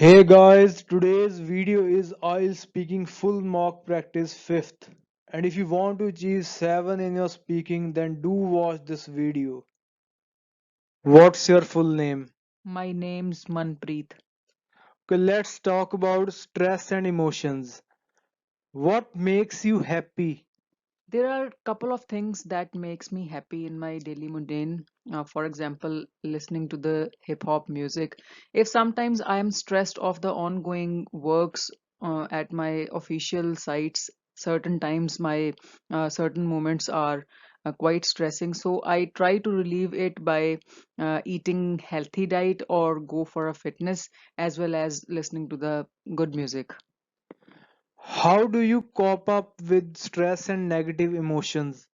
Hey guys, today's video is IELTS Speaking Full Mock Practice 5th. And if you want to achieve 7 in your speaking, then do watch this video. What's your full name? My name's Manpreet. Okay, let's talk about stress and emotions. What makes you happy? There are a couple of things that makes me happy in my daily mundane. For example, listening to the hip hop music. If sometimes I am stressed of the ongoing works at my official sites, certain times my certain moments are quite stressing. So I try to relieve it by eating healthy diet or go for a fitness as well as listening to the good music. How do you cope up with stress and negative emotions?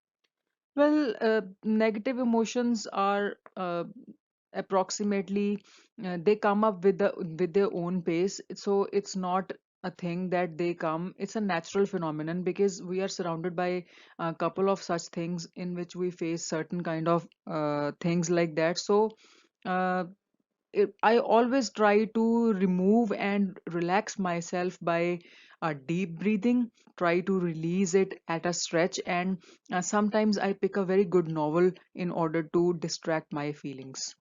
Well, negative emotions are approximately they come up with their own pace. So it's not a thing that they come. It's a natural phenomenon because we are surrounded by a couple of such things in which we face certain kind of things like that. So uh, I always try to remove and relax myself by deep breathing, try to release it at a stretch, and sometimes I pick a very good novel in order to distract my feelings.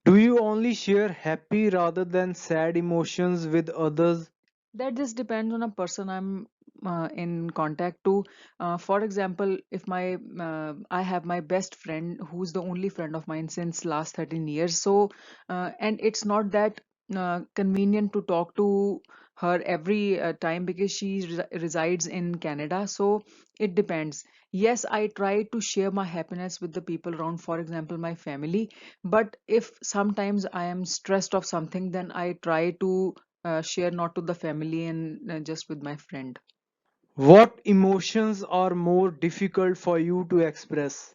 Do you only share happy rather than sad emotions with others? That just depends on a person I'm in contact to. For example, if my I have my best friend who's the only friend of mine since last 13 years. So and it's not that convenient to talk to her every time because she resides in Canada. So it depends. Yes, I try to share my happiness with the people around, for example, my family. But if sometimes I am stressed of something, then I try to share not to the family and just with my friend. What emotions are more difficult for you to express?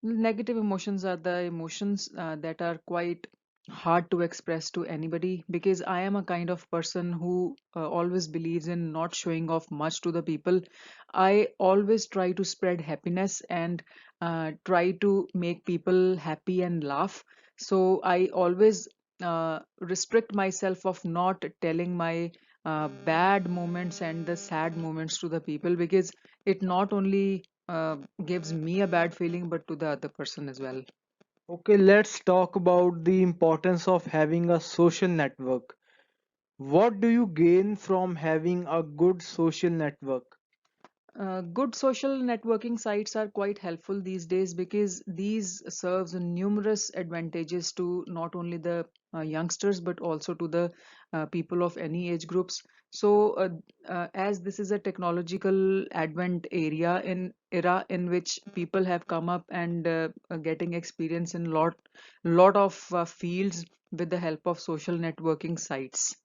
Negative emotions are the emotions that are quite hard to express to anybody because I am a kind of person who always believes in not showing off much to the people. I always try to spread happiness and try to make people happy and laugh. So I always restrict myself of not telling my bad moments and the sad moments to the people because it not only gives me a bad feeling but to the other person as well. Okay, let's talk about the importance of having a social network. What do you gain from having a good social network? Good social networking sites are quite helpful these days because these serves numerous advantages to not only the youngsters but also to the people of any age groups. So, as this is a technological advent area in era in which people have come up and getting experience in lot of fields with the help of social networking sites.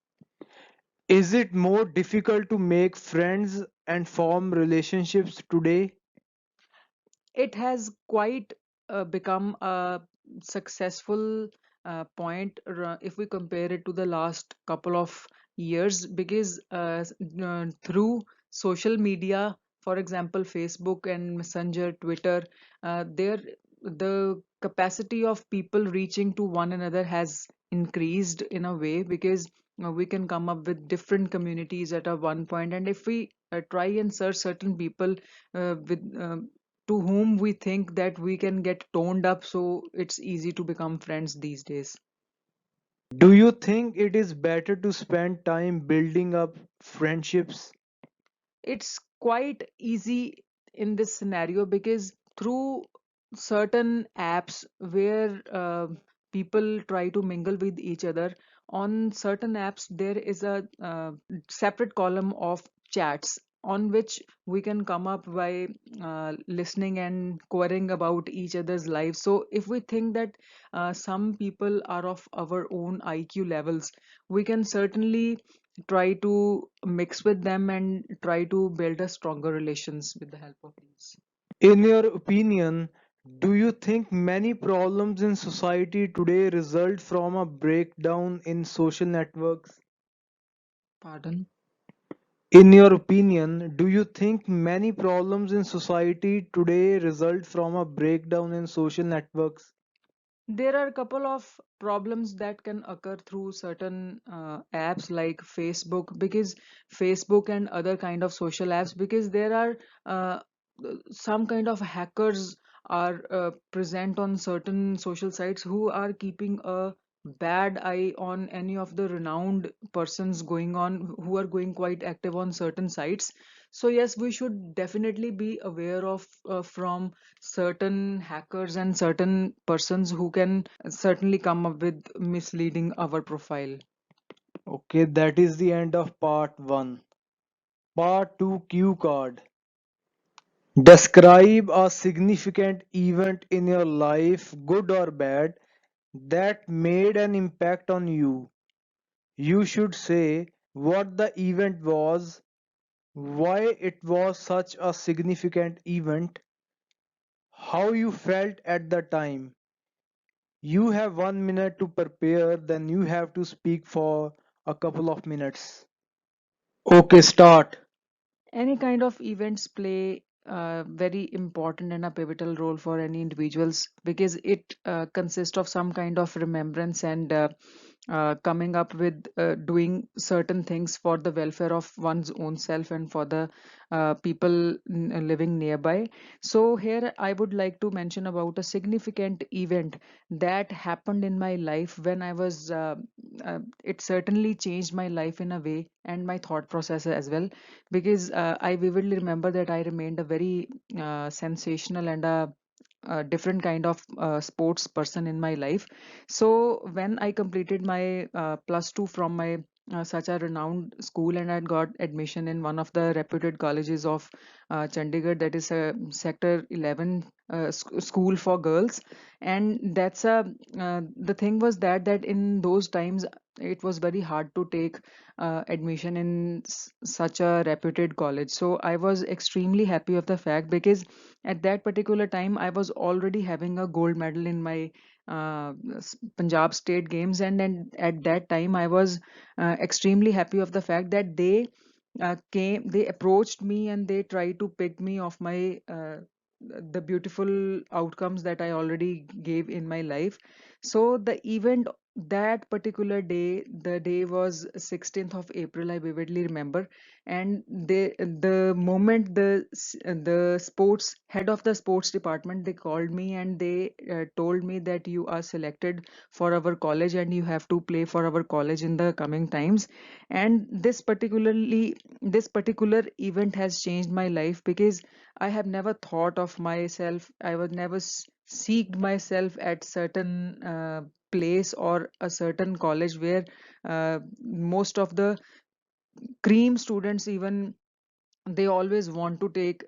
Is it more difficult to make friends and form relationships today? It has quite become a successful point if we compare it to the last couple of years because through social media, for example Facebook and Messenger, Twitter, there the capacity of people reaching to one another has increased in a way because we can come up with different communities at a one point, and if we try and search certain people with to whom we think that we can get toned up, so it's easy to become friends these days. Do you think it is better to spend time building up friendships? It's quite easy in this scenario because through certain apps where people try to mingle with each other, on certain apps there is a separate column of chats on which we can come up by listening and querying about each other's lives. So if we think that some people are of our own IQ levels, we can certainly try to mix with them and try to build a stronger relations with the help of these. In your opinion, do you think many problems in society today result from a breakdown in social networks? Pardon? In your opinion, do you think many problems in society today result from a breakdown in social networks? There are a couple of problems that can occur through certain apps like Facebook, because Facebook and other kind of social apps, because there are some kind of hackers are present on certain social sites who are keeping a bad eye on any of the renowned persons going on, who are going quite active on certain sites. So yes, we should definitely be aware of from certain hackers and certain persons who can certainly come up with misleading our profile. Okay, that is the end of part 1. Part 2, cue card. Describe a significant event in your life, good or bad, that made an impact on you. You should say what the event was, why it was such a significant event, how you felt at the time. You have 1 minute to prepare, then you have to speak for a couple of minutes. Okay, start. Any kind of events play a very important and a pivotal role for any individuals, because it consists of some kind of remembrance and coming up with doing certain things for the welfare of one's own self and for the people living nearby. So here I would like to mention about a significant event that happened in my life when I was it certainly changed my life in a way and my thought process as well, because I vividly remember that I remained a very sensational and a different kind of sports person in my life. So when I completed my plus two from my such a renowned school, and I got admission in one of the reputed colleges of Chandigarh, that is a Sector 11 school for girls. And that's a the thing was that in those times it was very hard to take admission in such a reputed college. So I was extremely happy of the fact, because at that particular time I was already having a gold medal in my Punjab state games, and at that time I was extremely happy of the fact that they approached me and they tried to pick me of my the beautiful outcomes that I already gave in my life. So the event that particular day, the day was 16th of April, I vividly remember. And the moment the sports head of the sports department, they called me and they told me that you are selected for our college and you have to play for our college in the coming times. And this particular event has changed my life, because I have never thought of myself, I was never seeked myself at certain place or a certain college where most of the cream students, even they always want to take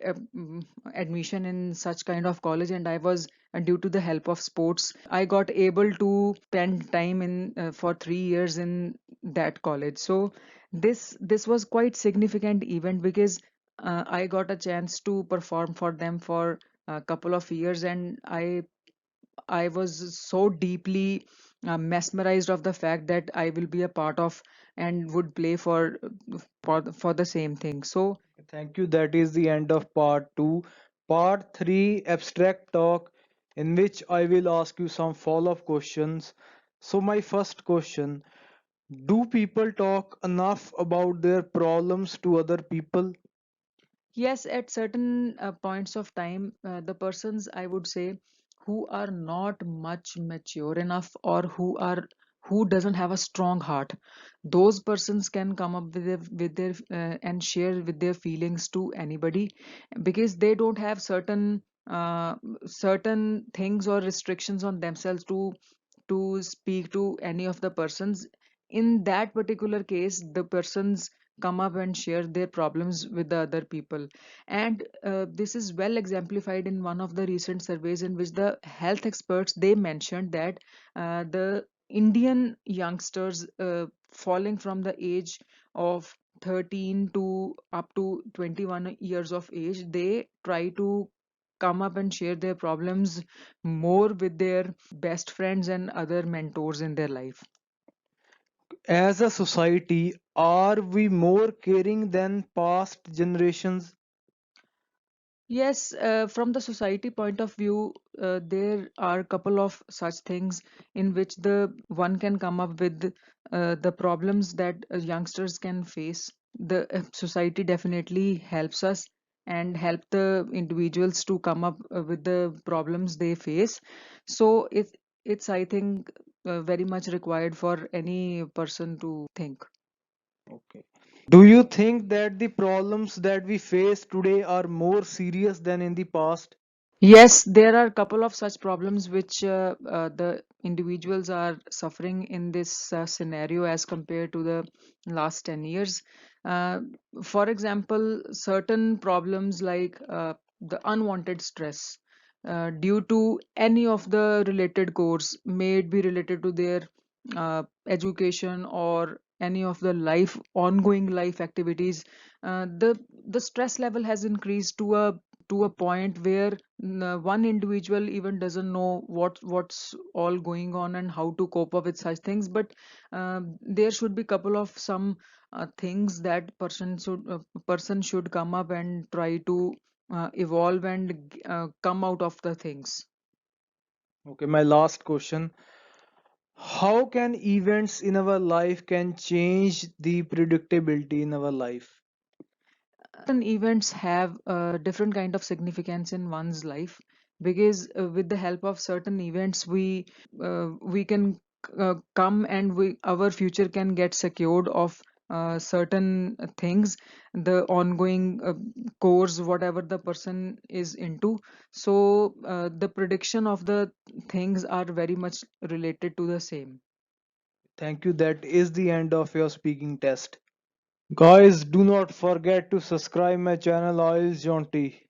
admission in such kind of college. And I was due to the help of sports, I got able to spend time in for 3 years in that college. So this was quite significant event, because I got a chance to perform for them for a couple of years, and I was so deeply mesmerized of the fact that I will be a part of and would play for the same thing. So Thank you. That is the end of part 2. Part 3, abstract talk, in which I will ask you some follow-up questions. So, my first question: do people talk enough about their problems to other people? yes, at certain points of time, the persons, I would say, who are not much mature enough, or who doesn't have a strong heart, those persons can come up with their and share with their feelings to anybody, because they don't have certain things or restrictions on themselves to speak to any of the persons. In that particular case, the persons come up and share their problems with the other people. And this is well exemplified in one of the recent surveys, in which the health experts, they mentioned that the Indian youngsters, falling from the age of 13 to up to 21 years of age, they try to come up and share their problems more with their best friends and other mentors in their life. As a society, are we more caring than past generations? Yes, from the society point of view, there are a couple of such things in which the one can come up with the problems that youngsters can face. The society definitely helps us and help the individuals to come up with the problems they face. So it's I think very much required for any person to think. Okay. Do you think that the problems that we face today are more serious than in the past? Yes, there are a couple of such problems which the individuals are suffering in this scenario as compared to the last 10 years. Uh, for example, certain problems like the unwanted stress due to any of the related course, may it be related to their education or any of the life ongoing life activities, the stress level has increased to a point where one individual even doesn't know what's all going on and how to cope up with such things. But there should be couple of some things that person should come up and try to evolve and come out of the things. Okay, my last question. How can events in our life can change the predictability in our life? Certain events have a different kind of significance in one's life, because with the help of certain events we can come and our future can get secured of certain things, the ongoing course whatever the person is into. So the prediction of the things are very much related to the same. Thank you. That is the end of your speaking test. Guys, do not forget to subscribe my channel IELTS Jaunty.